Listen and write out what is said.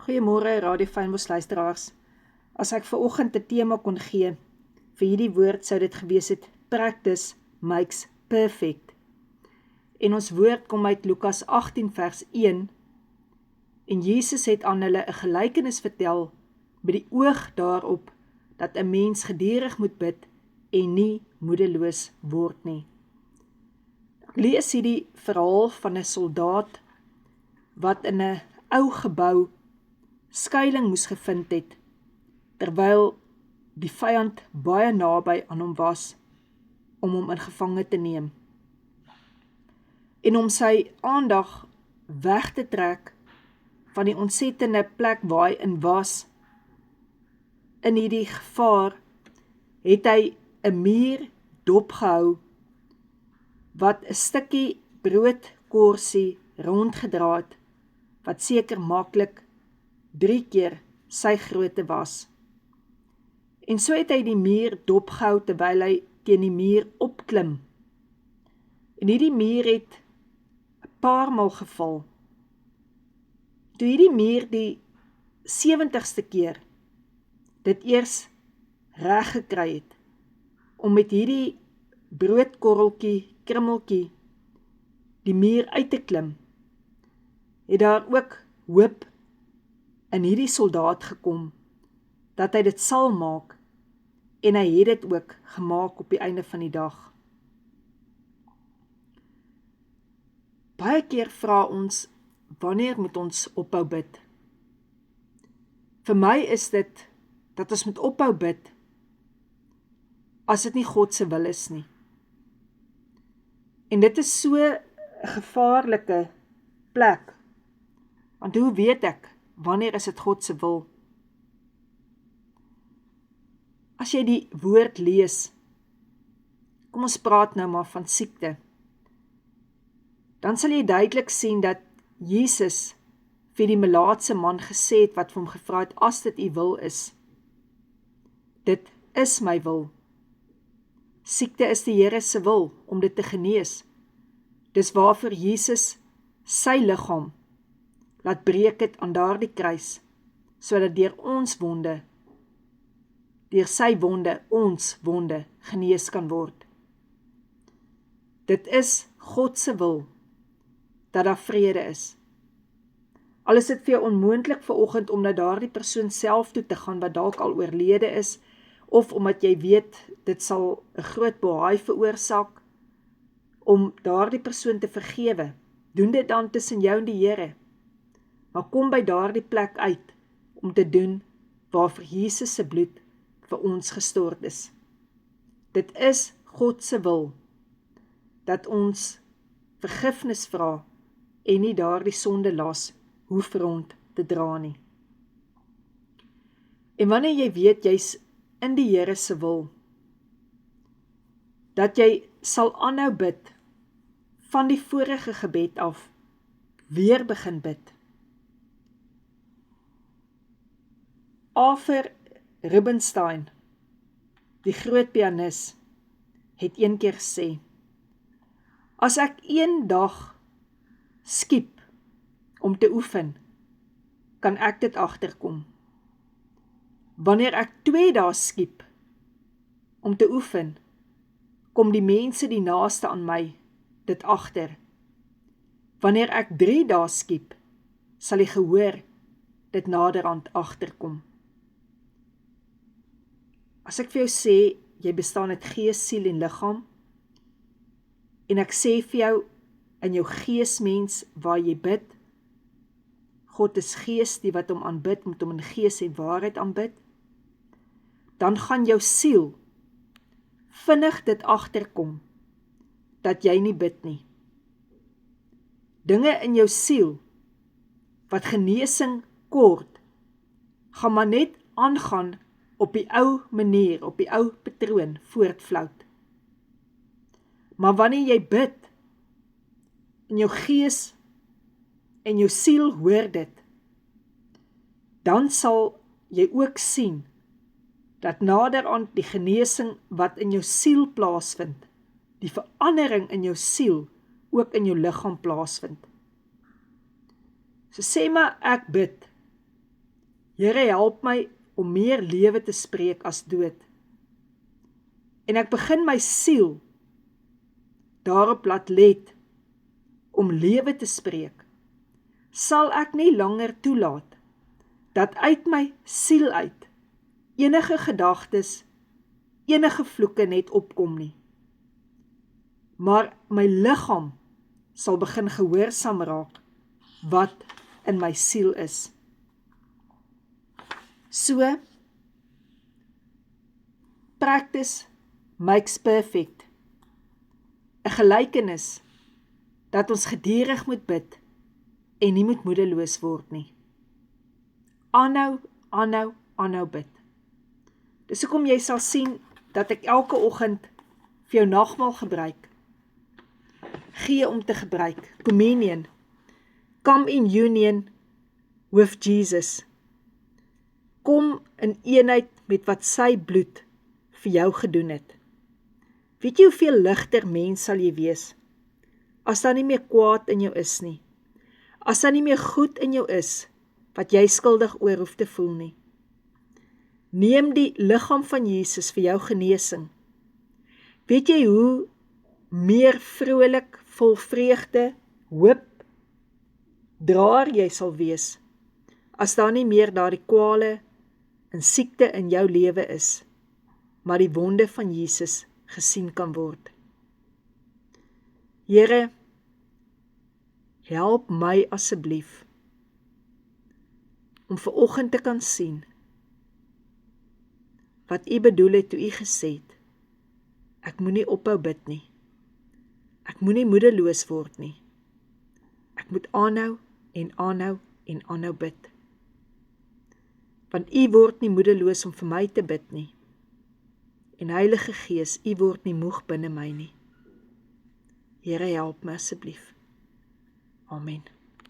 Goeiemôre Radio Fynbos luisteraars. As ek vanoggend 'n tema kon gee vir hierdie woord, sou dit gewees het: Practice makes perfect. En ons woord kom uit Lukas 18 vers 1. En Jesus het aan hulle 'n gelykenis vertel met die oog daarop dat 'n mens gedurig moet bid en nie moedeloos word nie. Ek lees hierdie verhaal van 'n soldaat wat in 'n ou gebou skuiling moes gevind het, terwyl die vyand baie naby aan hom was om hom in gevange te neem. En om sy aandag weg te trek van die ontsettende plek waar hy in was, in hierdie gevaar, het hy 'n muur dopgehou, wat 'n stukkie broodkorsie rondgedra het, wat seker maklik 3 keer sy grootte was. En so het hy die muur dopgehou terwyl hy teen die muur opklim. En hierdie muur het 'n paar maal geval. Toe hierdie muur die 70ste keer dit eers reg gekry het, om met hierdie broodkorreltjie, krummeltjie, die muur uit te klim, het daar ook hoop in hierdie soldaat gekom, dat hy dit sal maak, en hy het dit ook gemaak op die einde van die dag. Baie keer vra ons, wanneer moet ons ophou bid? Vir my is dit, dat ons moet ophou bid, as dit nie God se wil is nie. En dit is so 'n gevaarlike plek, want hoe weet ek, wanneer is dit God se wil? As jy die woord lees, kom ons praat nou maar van siekte, dan sal jy duidelik sien dat Jesus vir die melaatse man gesê het, wat vir hom gevra het, as dit u wil is, dit is my wil. Siekte is die Here se wil, om dit te genees. Dis waarvoor Jesus sy liggaam laat breek het aan daardie kruis, sodat deur ons wonde, deur sy wonde, ons wonde, genees kan word. Dit is God se wil, dat daar vrede is. Al is dit vir jou onmoontlik vanoggend om na daardie persoon self toe te gaan, wat dalk al oorlede is, of omdat jy weet, dit sal 'n groot bohaai veroorsaak, om daardie persoon te vergewe, doen dit dan tussen jou en die Here, maar kom by daardie plek uit, om te doen, waarvoor Jesus se bloed vir ons gestort is. Dit is God se wil, dat ons vergifnis vra, en nie daardie sondelas hoef rond te dra nie. En wanneer jy weet, jy's in die Here se wil, dat jy sal aanhou bid, van die vorige gebed af, weer begin bid. Arthur Rubinstein, die groot pianis, het een keer gesê, as ek een dag skiep om te oefen, kan ek dit agterkom. Wanneer ek 2 dae skiep om te oefen, kom die mense die naaste aan my dit agter. Wanneer ek 3 dae skiep, sal die gehoor dit naderhand agterkom. As ek vir jou sê, jy bestaan uit gees, siel en liggaam, en ek sê vir jou, in jou geesmens waar jy bid, God is gees, die wat hom aanbid, moet hom in gees en waarheid aanbid, dan gaan jou siel vinnig dit agterkom, dat jy nie bid nie. Dinge in jou siel, wat genesing kort, gaan maar net aangaan op die ou manier, op die ou patroon, voortvlout. Maar wanneer jy bid, in jou gees en jou siel hoor dit, dan sal jy ook sien, dat naderhand die genesing wat in jou siel plaasvind, die verandering in jou siel, ook in jou liggaam plaasvind. So sê maar ek bid, Here, help my om meer lewe te spreek as dood. En ek begin my siel daarop laat let om lewe te spreek, sal ek nie langer toelaat dat uit my siel uit enige gedagtes, enige vloeke net opkom nie. Maar my liggaam sal begin gehoorsaam raak wat in my siel is. So, practice makes perfect. 'n gelykenis dat ons gedurig moet bid en nie moet moedeloos word nie. Aanhou bid. Dis hoekom jy sal sien dat ek elke oggend vir jou nagmaal gebruik. Gee om te gebruik. Communion. Come in union with Jesus. Kom in eenheid met wat sy bloed vir jou gedoen het. Weet jy hoeveel ligter mens sal jy wees, as daar nie meer kwaad in jou is nie, as daar nie meer goed in jou is, wat jy skuldig oor hoef te voel nie. Neem die liggaam van Jesus vir jou genesing. Weet jy hoe meer vrolik, vol vreugde, hoop, draer jy sal wees, as daar nie meer daardie kwale en siekte in jou lewe is, maar die wonde van Jesus gesien kan word. Here, help my asseblief om vanoggend te kan sien wat U bedoel het toe U gesê het, ek moenie ophou bid nie. Ek moenie moedeloos word nie. Ek moet aanhou bid. Want U word nie moedeloos om vir my te bid nie. En Heilige Gees, U word nie moeg binne my nie. Here, help my asseblief. Amen.